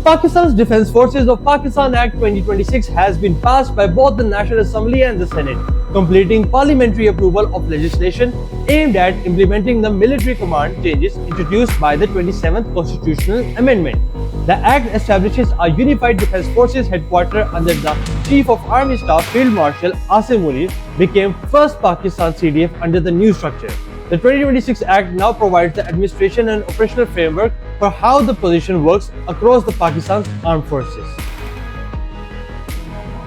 Pakistan's Defence Forces of Pakistan Act 2026 has been passed by both the National Assembly and the Senate, completing parliamentary approval of legislation aimed at implementing the military command changes introduced by the 27th Constitutional Amendment. The Act establishes a unified Defence Forces headquarters under the Chief of Army Staff Field Marshal Asim Munir, became first Pakistan CDF under the new structure. The 2026 Act now provides the administration and operational framework for how the position works across the Pakistan's armed forces.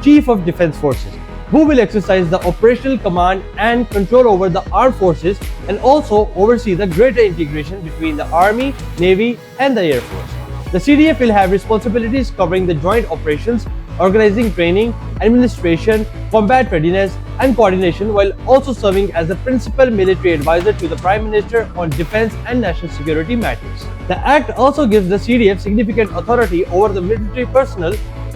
Chief of Defence Forces, who will exercise the operational command and control over the armed forces and also oversee the greater integration between the Army, Navy and the Air Force. The CDF will have responsibilities covering the joint operations, organizing training, administration, combat readiness and coordination, while also serving as the principal military advisor to the Prime Minister on defense and national security matters. The Act also gives the CDF significant authority over the military personnel.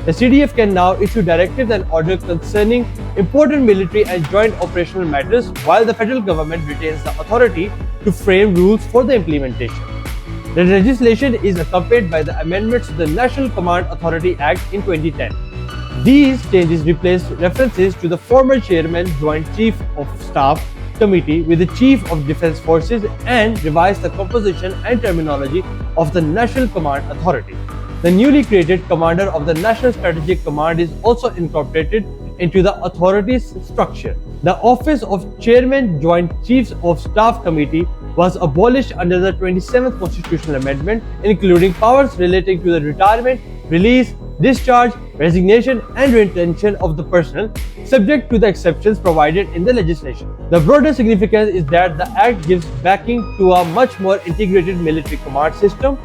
The CDF can now issue directives and orders concerning important military and joint operational matters, while the federal government retains the authority to frame rules for the implementation. The legislation is accompanied by the amendments to the National Command Authority Act in 2010. These changes replaced references to the former Chairman Joint Chief of Staff Committee with the Chief of Defence Forces and revised the composition and terminology of the National Command Authority. The newly created Commander of the National Strategic Command is also incorporated into the authority's structure. The office of Chairman Joint Chiefs of Staff Committee was abolished under the 27th Constitutional Amendment, including powers relating to the retirement, release, discharge, resignation and retention of the personnel, subject to the exceptions provided in the legislation. The broader significance is that the Act gives backing to a much more integrated military command system.